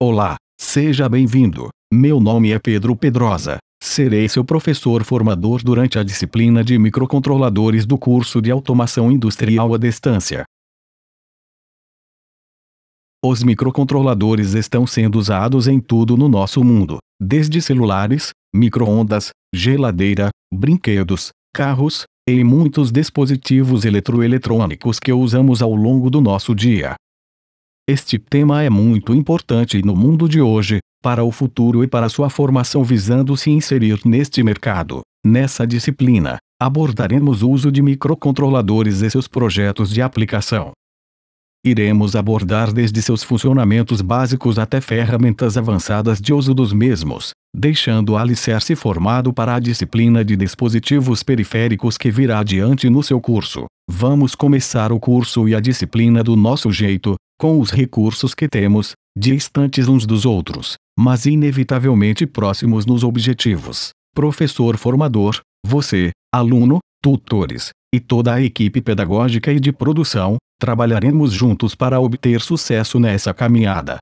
Olá, seja bem-vindo. Meu nome é Pedro Pedrosa. Serei seu professor formador durante a disciplina de microcontroladores do curso de Automação Industrial à Distância. Os microcontroladores estão sendo usados em tudo no nosso mundo, desde celulares, micro-ondas, geladeira, brinquedos, carros, e muitos dispositivos eletroeletrônicos que usamos ao longo do nosso dia. Este tema é muito importante no mundo de hoje, para o futuro e para sua formação visando se inserir neste mercado. Nessa disciplina, abordaremos o uso de microcontroladores e seus projetos de aplicação. Iremos abordar desde seus funcionamentos básicos até ferramentas avançadas de uso dos mesmos, deixando o alicerce formado para a disciplina de dispositivos periféricos que virá adiante no seu curso. Vamos começar o curso e a disciplina do nosso jeito, com os recursos que temos, distantes uns dos outros, mas inevitavelmente próximos nos objetivos. Professor formador, você, aluno, tutores, e toda a equipe pedagógica e de produção, trabalharemos juntos para obter sucesso nessa caminhada.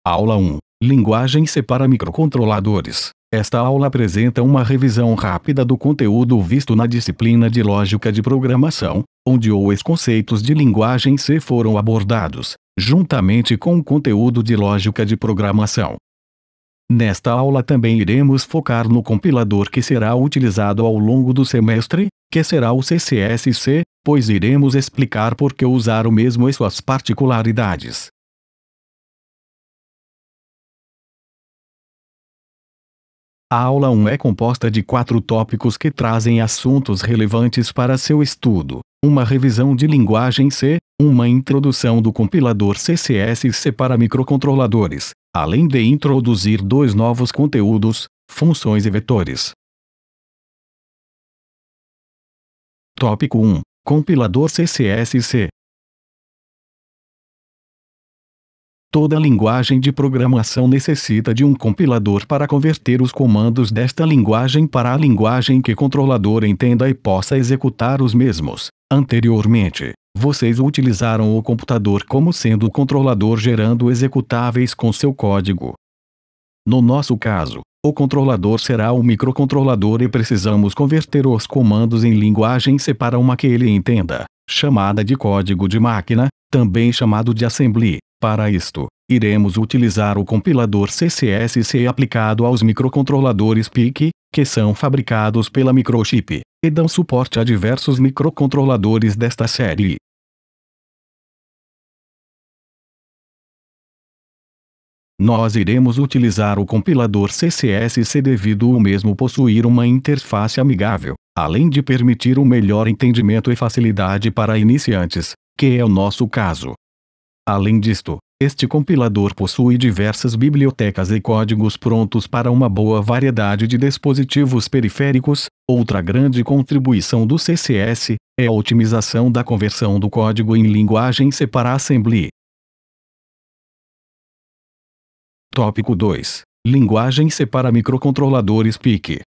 Aula 1. Linguagem C para microcontroladores. Esta aula apresenta uma revisão rápida do conteúdo visto na disciplina de Lógica de Programação, onde os conceitos de linguagem C foram abordados, juntamente com o conteúdo de Lógica de Programação. Nesta aula também iremos focar no compilador que será utilizado ao longo do semestre, que será o CCSC, pois iremos explicar por que usar o mesmo e suas particularidades. A aula 1 é composta de 4 tópicos que trazem assuntos relevantes para seu estudo: uma revisão de linguagem C, uma introdução do compilador CCSC para microcontroladores, além de introduzir 2 novos conteúdos, funções e vetores. Tópico 1. Compilador CCSC. Toda linguagem de programação necessita de um compilador para converter os comandos desta linguagem para a linguagem que o controlador entenda e possa executar os mesmos. Anteriormente, vocês utilizaram o computador como sendo o controlador gerando executáveis com seu código. No nosso caso, o controlador será o microcontrolador e precisamos converter os comandos em linguagem C para uma que ele entenda, chamada de código de máquina, também chamado de assembly. Para isto, iremos utilizar o compilador CCSC aplicado aos microcontroladores PIC, que são fabricados pela Microchip, e dão suporte a diversos microcontroladores desta série. Nós iremos utilizar o compilador CCSC devido ao mesmo possuir uma interface amigável, além de permitir um melhor entendimento e facilidade para iniciantes, que é o nosso caso. Além disto, este compilador possui diversas bibliotecas e códigos prontos para uma boa variedade de dispositivos periféricos. Outra grande contribuição do CCS é a otimização da conversão do código em linguagem C para assembly. Tópico 2. Linguagem C para microcontroladores PIC.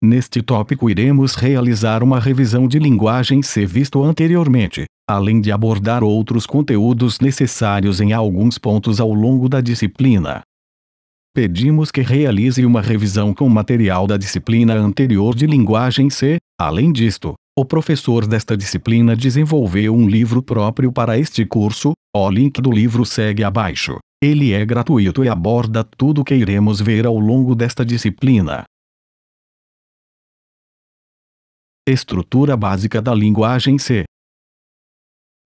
Neste tópico iremos realizar uma revisão de linguagem C visto anteriormente, além de abordar outros conteúdos necessários em alguns pontos ao longo da disciplina. Pedimos que realize uma revisão com material da disciplina anterior de linguagem C. Além disto, o professor desta disciplina desenvolveu um livro próprio para este curso. O link do livro segue abaixo. Ele é gratuito e aborda tudo o que iremos ver ao longo desta disciplina. Estrutura básica da linguagem C.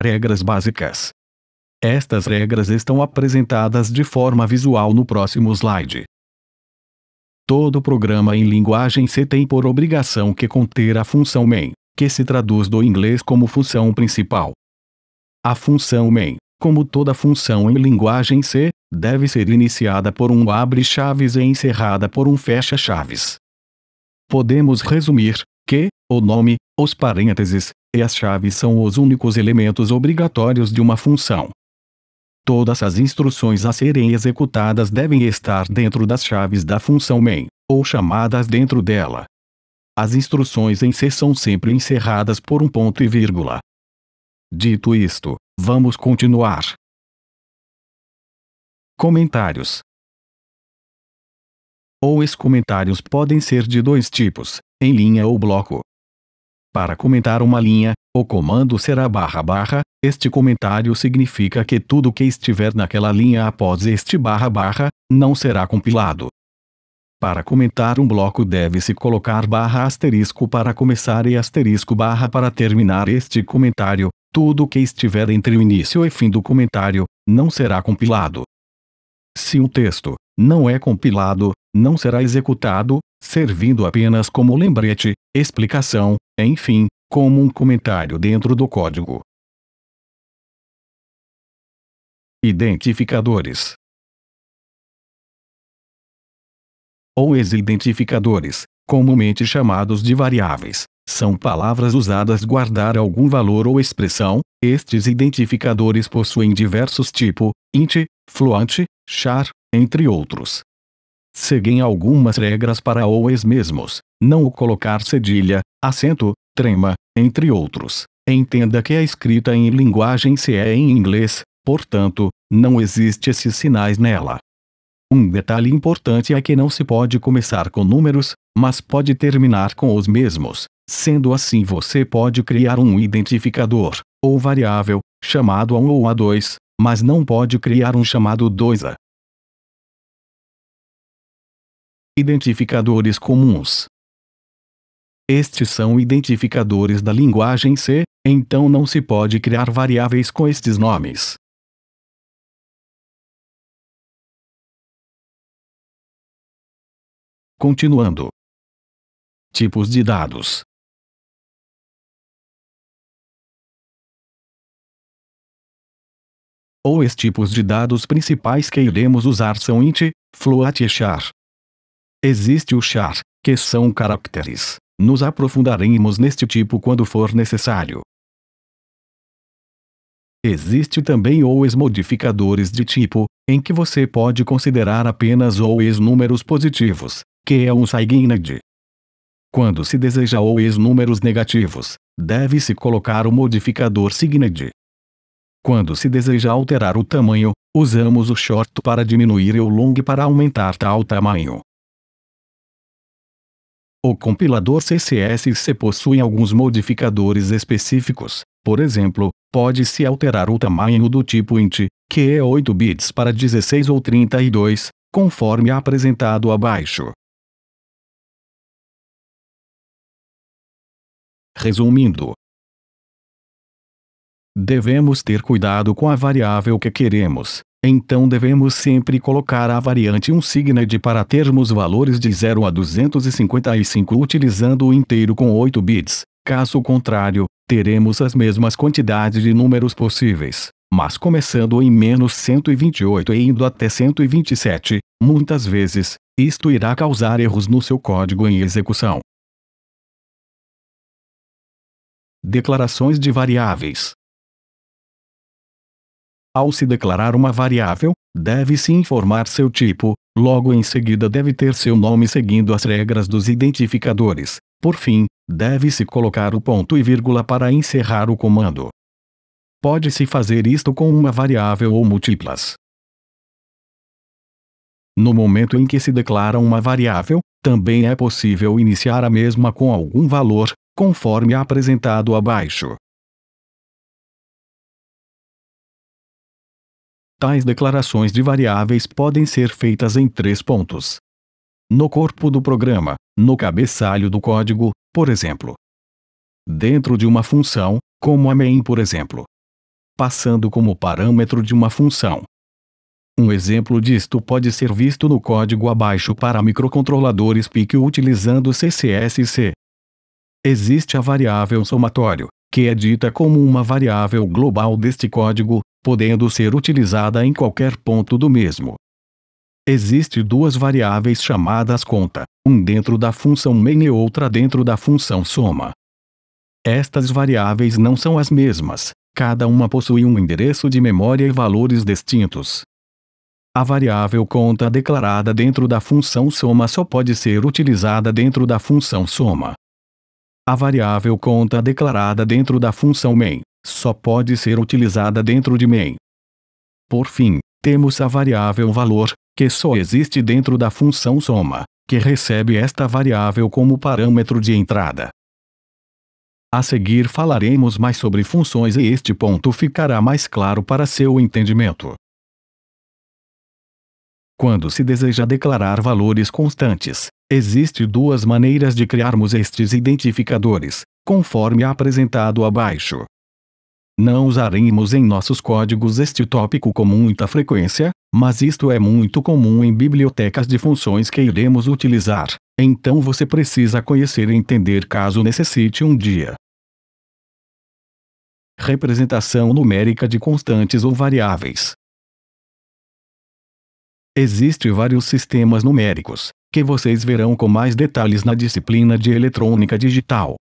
Regras básicas. Estas regras estão apresentadas de forma visual no próximo slide. Todo programa em linguagem C tem por obrigação que conter a função main, que se traduz do inglês como função principal. A função main, como toda função em linguagem C, deve ser iniciada por um abre-chaves e encerrada por um fecha-chaves. Podemos resumir que o nome, os parênteses, e as chaves são os únicos elementos obrigatórios de uma função. Todas as instruções a serem executadas devem estar dentro das chaves da função main, ou chamadas dentro dela. As instruções em C são sempre encerradas por um ponto e vírgula. Dito isto, vamos continuar. Comentários. Os comentários podem ser de dois tipos, em linha ou bloco. Para comentar uma linha, o comando será //. Este comentário significa que tudo que estiver naquela linha após este // não será compilado. Para comentar um bloco deve-se colocar ** para começar e ** para terminar este comentário. Tudo que estiver entre o início e fim do comentário não será compilado. Se um texto não é compilado, não será executado, servindo apenas como lembrete, explicação, enfim, como um comentário dentro do código. Identificadores. Os identificadores, comumente chamados de variáveis, são palavras usadas para guardar algum valor ou expressão. Estes identificadores possuem diversos tipos, int, float, char, entre outros. Seguem algumas regras para os mesmos, não o colocar cedilha, acento, trema, entre outros. Entenda que a escrita em linguagem C é em inglês, portanto, não existe esses sinais nela. Um detalhe importante é que não se pode começar com números, mas pode terminar com os mesmos. Sendo assim, você pode criar um identificador, ou variável, chamado A1 ou A2, mas não pode criar um chamado 2A. Identificadores comuns. Estes são identificadores da linguagem C, então não se pode criar variáveis com estes nomes. Continuando. Tipos de dados. Os tipos de dados principais que iremos usar são int, float e char. Existe o char, que são caracteres. Nos aprofundaremos neste tipo quando for necessário. Existe também os modificadores de tipo, em que você pode considerar apenas os números positivos, que é um signed. Quando se deseja os números negativos, deve-se colocar o modificador signed. Quando se deseja alterar o tamanho, usamos o short para diminuir e o long para aumentar tal tamanho. O compilador CSS possui alguns modificadores específicos. Por exemplo, pode-se alterar o tamanho do tipo int, que é 8 bits para 16 ou 32, conforme apresentado abaixo. Resumindo, devemos ter cuidado com a variável que queremos. Então devemos sempre colocar a variante unsigned para termos valores de 0 a 255 utilizando o inteiro com 8 bits. Caso contrário, teremos as mesmas quantidades de números possíveis, mas começando em -128 e indo até 127, muitas vezes, isto irá causar erros no seu código em execução. Declarações de variáveis. Ao se declarar uma variável, deve-se informar seu tipo, logo em seguida deve ter seu nome seguindo as regras dos identificadores. Por fim, deve-se colocar o ponto e vírgula para encerrar o comando. Pode-se fazer isto com uma variável ou múltiplas. No momento em que se declara uma variável, também é possível iniciar a mesma com algum valor, conforme apresentado abaixo. Tais declarações de variáveis podem ser feitas em 3 pontos. No corpo do programa, no cabeçalho do código, por exemplo. Dentro de uma função, como a main por exemplo. Passando como parâmetro de uma função. Um exemplo disto pode ser visto no código abaixo para microcontroladores PIC utilizando CSS. Existe a variável somatório, que é dita como uma variável global deste código, podendo ser utilizada em qualquer ponto do mesmo. Existem duas variáveis chamadas conta, um dentro da função main e outra dentro da função soma. Estas variáveis não são as mesmas, cada uma possui um endereço de memória e valores distintos. A variável conta declarada dentro da função soma só pode ser utilizada dentro da função soma. A variável conta declarada dentro da função main só pode ser utilizada dentro de main. Por fim, temos a variável valor, que só existe dentro da função soma, que recebe esta variável como parâmetro de entrada. A seguir falaremos mais sobre funções e este ponto ficará mais claro para seu entendimento. Quando se deseja declarar valores constantes, existem duas maneiras de criarmos estes identificadores, conforme apresentado abaixo. Não usaremos em nossos códigos este tópico com muita frequência, mas isto é muito comum em bibliotecas de funções que iremos utilizar, então você precisa conhecer e entender caso necessite um dia. Representação numérica de constantes ou variáveis. Existem vários sistemas numéricos, que vocês verão com mais detalhes na disciplina de eletrônica digital.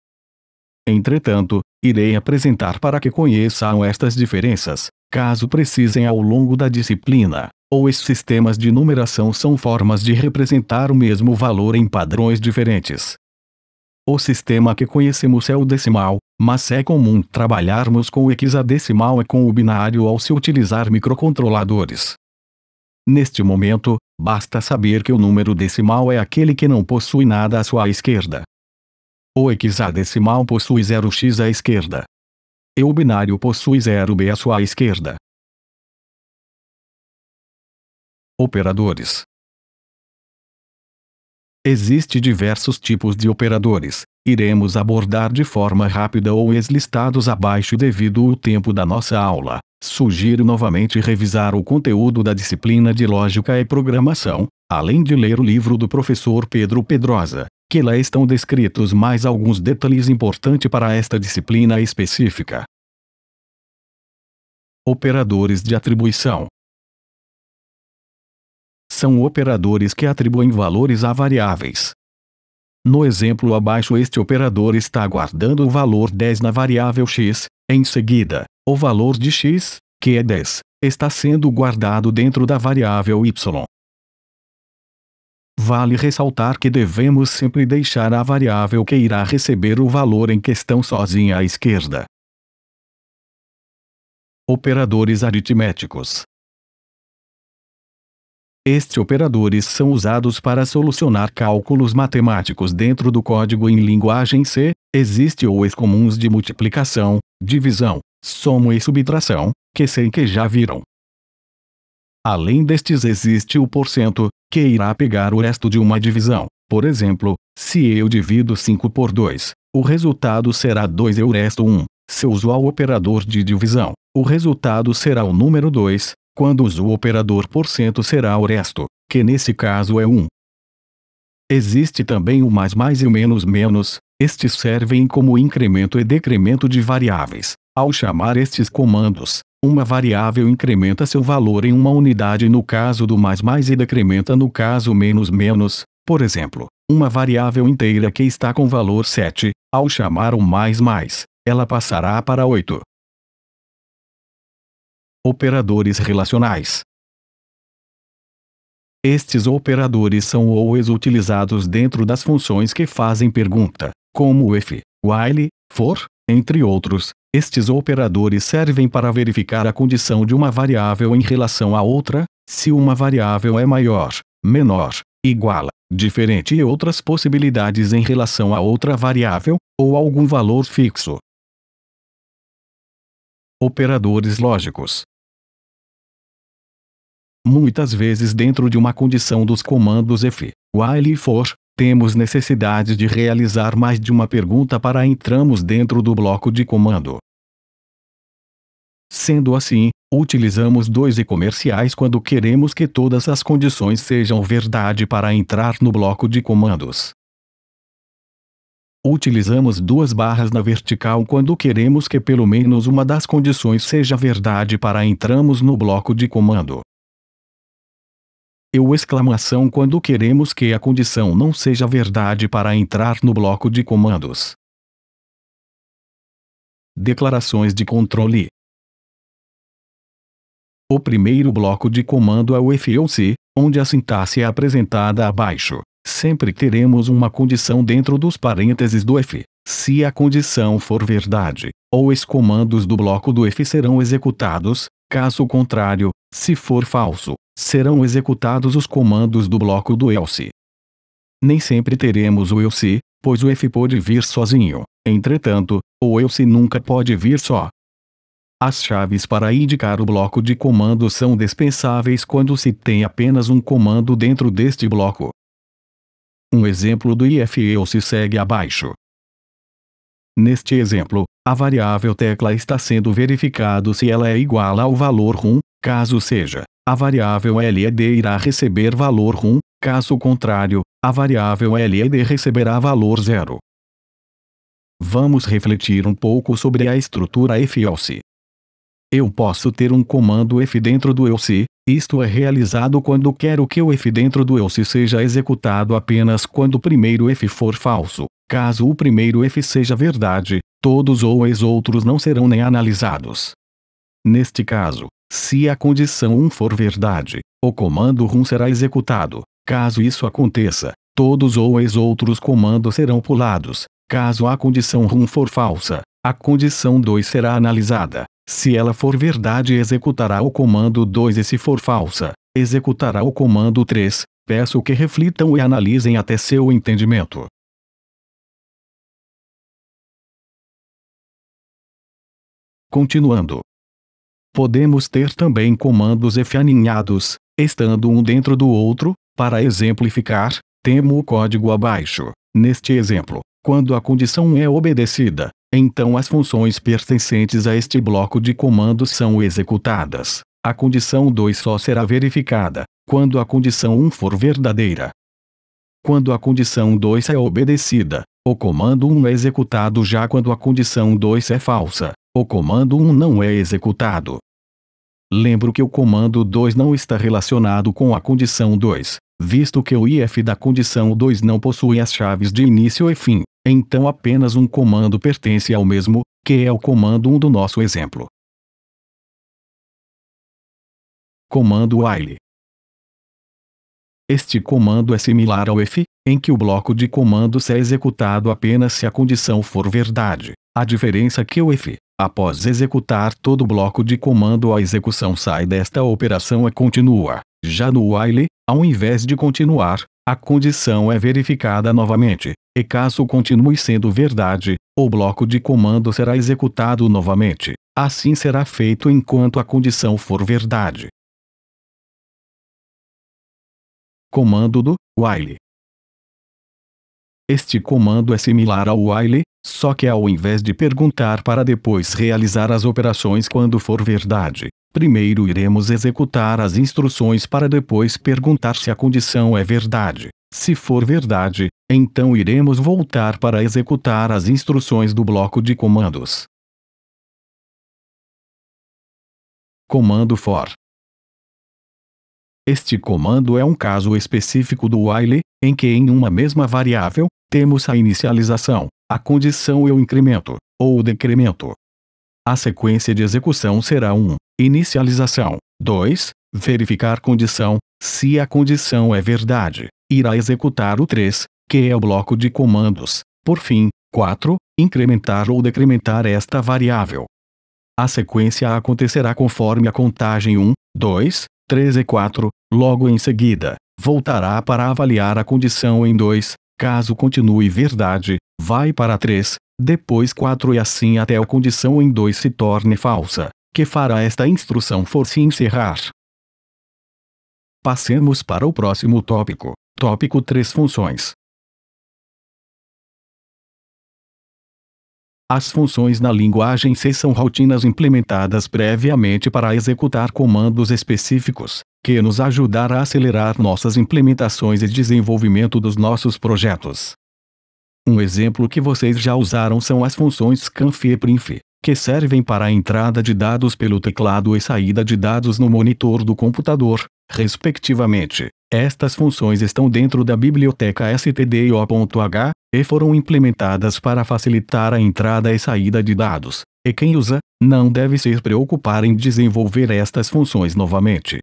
Entretanto, irei apresentar para que conheçam estas diferenças, caso precisem ao longo da disciplina, ou esses sistemas de numeração são formas de representar o mesmo valor em padrões diferentes. O sistema que conhecemos é o decimal, mas é comum trabalharmos com o hexadecimal e com o binário ao se utilizar microcontroladores. Neste momento, basta saber que o número decimal é aquele que não possui nada à sua esquerda. O hexadecimal possui 0x à esquerda. E o binário possui 0b à sua esquerda. Operadores. Existem diversos tipos de operadores. Iremos abordar de forma rápida ou listados abaixo devido ao tempo da nossa aula. Sugiro novamente revisar o conteúdo da disciplina de Lógica e Programação, além de ler o livro do professor Pedro Pedrosa, que lá estão descritos mais alguns detalhes importantes para esta disciplina específica. Operadores de atribuição. São operadores que atribuem valores a variáveis. No exemplo abaixo, este operador está guardando o valor 10 na variável x, em seguida, o valor de x, que é 10, está sendo guardado dentro da variável y. Vale ressaltar que devemos sempre deixar a variável que irá receber o valor em questão sozinha à esquerda. Operadores aritméticos. Estes operadores são usados para solucionar cálculos matemáticos dentro do código em linguagem C. Existem os comuns de multiplicação, divisão, soma e subtração, que sei que já viram. Além destes existe o porcento, que irá pegar o resto de uma divisão. Por exemplo, se eu divido 5 por 2, o resultado será 2 e o resto 1. Se uso o operador de divisão, o resultado será o número 2. Quando uso o operador porcento será o resto, que nesse caso é 1. Existe também o mais e o menos. Estes servem como incremento e decremento de variáveis. Ao chamar estes comandos, uma variável incrementa seu valor em uma unidade no caso do mais e decrementa no caso menos. Por exemplo, uma variável inteira que está com valor 7, ao chamar o mais, ela passará para 8. Operadores relacionais. Estes operadores são os utilizados dentro das funções que fazem pergunta, como if, while, for, entre outros. Estes operadores servem para verificar a condição de uma variável em relação a outra, se uma variável é maior, menor, igual, diferente e outras possibilidades em relação a outra variável, ou algum valor fixo. Operadores lógicos. Muitas vezes dentro de uma condição dos comandos if, while e for, temos necessidade de realizar mais de uma pergunta para entrarmos dentro do bloco de comando. Sendo assim, utilizamos dois e comerciais quando queremos que todas as condições sejam verdade para entrar no bloco de comandos. Utilizamos duas barras na vertical quando queremos que pelo menos uma das condições seja verdade para entrarmos no bloco de comando. E o exclamação quando queremos que a condição não seja verdade para entrar no bloco de comandos. Declarações de controle. O primeiro bloco de comando é o if ou se, onde a sintaxe é apresentada abaixo. Sempre teremos uma condição dentro dos parênteses do if. se a condição for verdade, os comandos do bloco do if serão executados, caso contrário, se for falso, serão executados os comandos do bloco do else. Nem sempre teremos o else, pois o if pode vir sozinho, entretanto, o else nunca pode vir só. As chaves para indicar o bloco de comando são dispensáveis quando se tem apenas um comando dentro deste bloco. Um exemplo do if else segue abaixo. Neste exemplo, a variável tecla está sendo verificado se ela é igual ao valor rum, caso seja, a variável led irá receber valor rum, caso contrário, a variável led receberá valor 0. Vamos refletir um pouco sobre a estrutura if else. Eu posso ter um comando if dentro do else, isto é realizado quando quero que o if dentro do else seja executado apenas quando o primeiro if for falso. Caso o primeiro if seja verdade, todos os outros não serão nem analisados. Neste caso, se a condição 1 for verdade, o comando rum será executado. Caso isso aconteça, todos os outros comandos serão pulados. Caso a condição rum for falsa, a condição 2 será analisada. Se ela for verdade, executará o comando 2 e se for falsa, executará o comando 3. Peço que reflitam e analisem até seu entendimento. Continuando. Podemos ter também comandos if aninhados, estando um dentro do outro. Para exemplificar, temos o código abaixo. Neste exemplo, quando a condição é obedecida, então as funções pertencentes a este bloco de comandos são executadas. A condição 2 só será verificada quando a condição 1 for verdadeira. Quando a condição 2 é obedecida, o comando 1 é executado. Já quando a condição 2 é falsa, o comando 1 não é executado. Lembro que o comando 2 não está relacionado com a condição 2, visto que o if da condição 2 não possui as chaves de início e fim, então apenas um comando pertence ao mesmo, que é o comando 1 do nosso exemplo. Comando while. Este comando é similar ao if, em que o bloco de comandos é executado apenas se a condição for verdade. A diferença é que o if, após executar todo o bloco de comando, a execução sai desta operação e continua. Já no while, ao invés de continuar, a condição é verificada novamente, e caso continue sendo verdade, o bloco de comando será executado novamente. Assim será feito enquanto a condição for verdade. Comando do while. Este comando é similar ao while, só que ao invés de perguntar para depois realizar as operações quando for verdade, primeiro iremos executar as instruções para depois perguntar se a condição é verdade. Se for verdade, então iremos voltar para executar as instruções do bloco de comandos. Comando for. Este comando é um caso específico do while, em que em uma mesma variável, temos a inicialização, a condição e o incremento, ou o decremento. A sequência de execução será 1. Inicialização. 2. Verificar condição. Se a condição é verdade, irá executar o 3, que é o bloco de comandos. Por fim, 4. Incrementar ou decrementar esta variável. A sequência acontecerá conforme a contagem 1, 2, 3 e 4, logo em seguida, voltará para avaliar a condição em 2, caso continue verdade, vai para 3, depois 4 e assim até a condição em 2 se torne falsa, que fará esta instrução for se encerrar. Passemos para o próximo tópico. Tópico 3 funções. As funções na linguagem C são rotinas implementadas previamente para executar comandos específicos, que nos ajudará a acelerar nossas implementações e desenvolvimento dos nossos projetos. Um exemplo que vocês já usaram são as funções scanf e printf, que servem para a entrada de dados pelo teclado e saída de dados no monitor do computador, respectivamente. Estas funções estão dentro da biblioteca stdio.h, e foram implementadas para facilitar a entrada e saída de dados, e quem usa, não deve se preocupar em desenvolver estas funções novamente.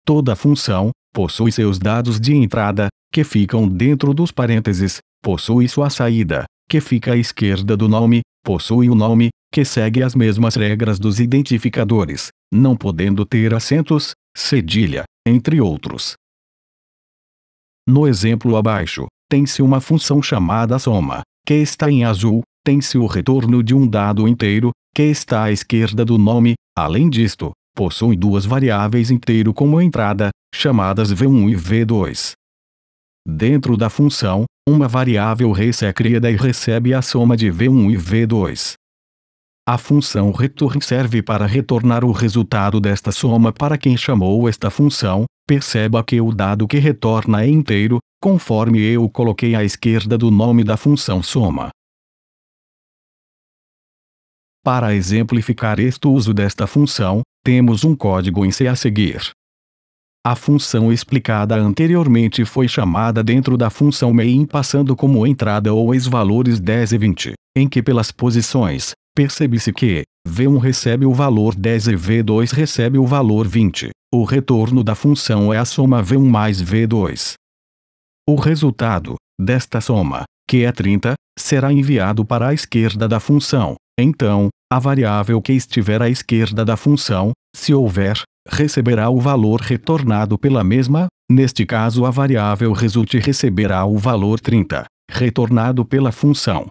Toda função possui seus dados de entrada, que ficam dentro dos parênteses, possui sua saída, que fica à esquerda do nome, possui o nome, que segue as mesmas regras dos identificadores, não podendo ter acentos, cedilha, entre outros. No exemplo abaixo, tem-se uma função chamada soma, que está em azul, tem-se o retorno de um dado inteiro, que está à esquerda do nome. Além disto, possui duas variáveis inteiro como entrada, chamadas v1 e v2. Dentro da função, uma variável res é criada e recebe a soma de v1 e v2. A função return serve para retornar o resultado desta soma para quem chamou esta função. Perceba que o dado que retorna é inteiro, conforme eu coloquei à esquerda do nome da função soma. Para exemplificar este uso desta função, temos um código em C a seguir. A função explicada anteriormente foi chamada dentro da função main passando como entrada os valores 10 e 20, em que pelas posições, percebe-se que v1 recebe o valor 10 e v2 recebe o valor 20. O retorno da função é a soma v1 mais v2. O resultado desta soma, que é 30, será enviado para a esquerda da função. Então, a variável que estiver à esquerda da função, se houver, receberá o valor retornado pela mesma. Neste caso a variável result receberá o valor 30, retornado pela função.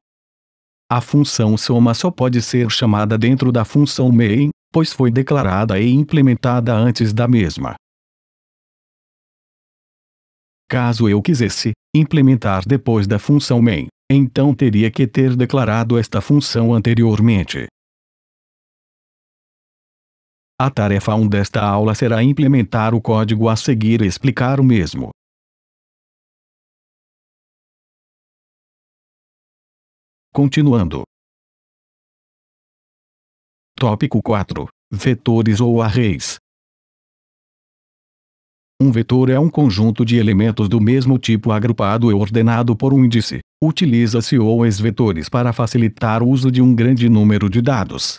A função soma só pode ser chamada dentro da função main, pois foi declarada e implementada antes da mesma. Caso eu quisesse implementar depois da função main, então teria que ter declarado esta função anteriormente. A tarefa 1 desta aula será implementar o código a seguir e explicar o mesmo. Continuando. Tópico 4. Vetores ou arrays. Um vetor é um conjunto de elementos do mesmo tipo agrupado e ordenado por um índice. Utiliza-se os vetores para facilitar o uso de um grande número de dados.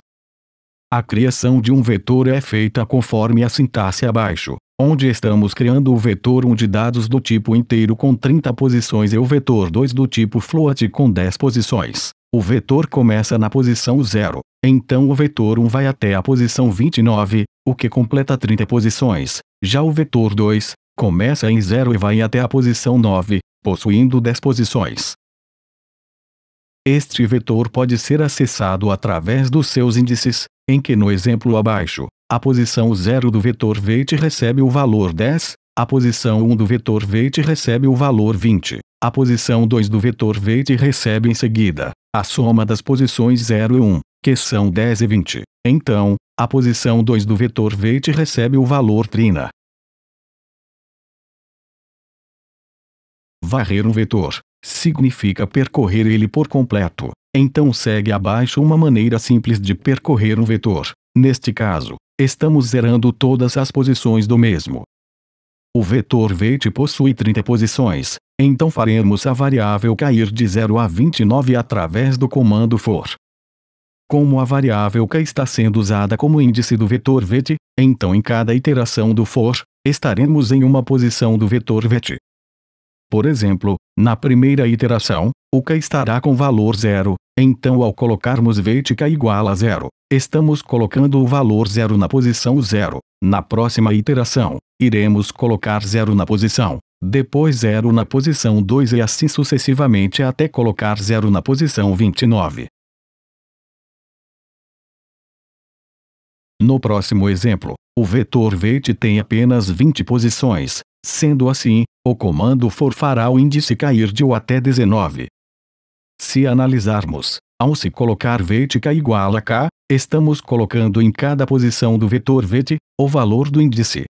A criação de um vetor é feita conforme a sintaxe abaixo, onde estamos criando o vetor 1 de dados do tipo inteiro com 30 posições e o vetor 2 do tipo float com 10 posições. O vetor começa na posição 0, então o vetor 1 vai até a posição 29, o que completa 30 posições. Já o vetor 2 começa em 0 e vai até a posição 9, possuindo 10 posições. Este vetor pode ser acessado através dos seus índices, em que no exemplo abaixo, a posição 0 do vetor weight recebe o valor 10, a posição 1 do vetor weight recebe o valor 20, a posição 2 do vetor weight recebe em seguida a soma das posições 0 e 1, que são 10 e 20. Então, a posição 2 do vetor weight recebe o valor 30. Varrer um vetor significa percorrer ele por completo. Então segue abaixo uma maneira simples de percorrer um vetor. Neste caso, estamos zerando todas as posições do mesmo. O vetor weight possui 30 posições, então faremos a variável cair de 0 a 29 através do comando for. Como a variável k está sendo usada como índice do vetor weight, então em cada iteração do for, estaremos em uma posição do vetor weight. Por exemplo, na primeira iteração, o k estará com valor 0, então ao colocarmos weight k igual a 0, estamos colocando o valor 0 na posição 0. Na próxima iteração, iremos colocar 0 na posição, depois 0 na posição 2 e assim sucessivamente até colocar 0 na posição 29. No próximo exemplo, o vetor weight tem apenas 20 posições. Sendo assim, o comando for fará o índice cair de 1 até 19. Se analisarmos, ao se colocar weight k igual a k, estamos colocando em cada posição do vetor weight, o valor do índice.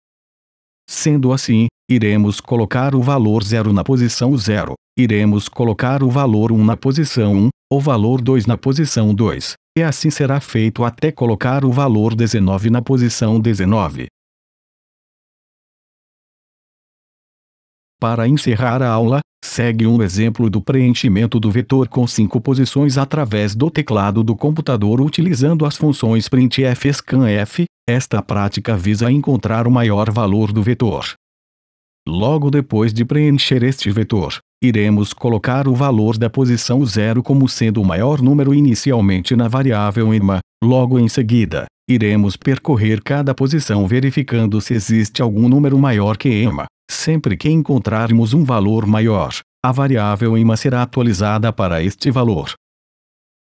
Sendo assim, iremos colocar o valor 0 na posição 0, iremos colocar o valor 1 na posição 1, o valor 2 na posição 2, e assim será feito até colocar o valor 19 na posição 19. Para encerrar a aula, segue um exemplo do preenchimento do vetor com 5 posições através do teclado do computador utilizando as funções printf e scanf. Esta prática visa encontrar o maior valor do vetor. Logo depois de preencher este vetor, iremos colocar o valor da posição 0 como sendo o maior número inicialmente na variável EMA. Logo em seguida, iremos percorrer cada posição verificando se existe algum número maior que EMA. Sempre que encontrarmos um valor maior, a variável EMA será atualizada para este valor.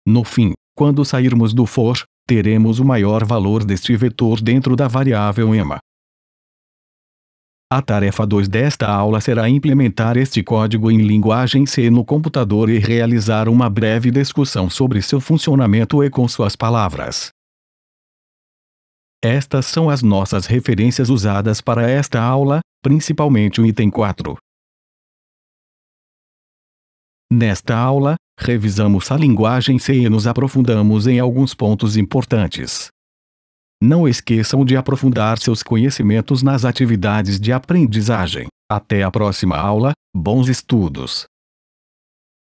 No fim, quando sairmos do for, teremos o maior valor deste vetor dentro da variável EMA. A tarefa 2 desta aula será implementar este código em linguagem C no computador e realizar uma breve discussão sobre seu funcionamento e com suas palavras. Estas são as nossas referências usadas para esta aula, principalmente o item 4. Nesta aula, revisamos a linguagem C e nos aprofundamos em alguns pontos importantes. Não esqueçam de aprofundar seus conhecimentos nas atividades de aprendizagem. Até a próxima aula, bons estudos!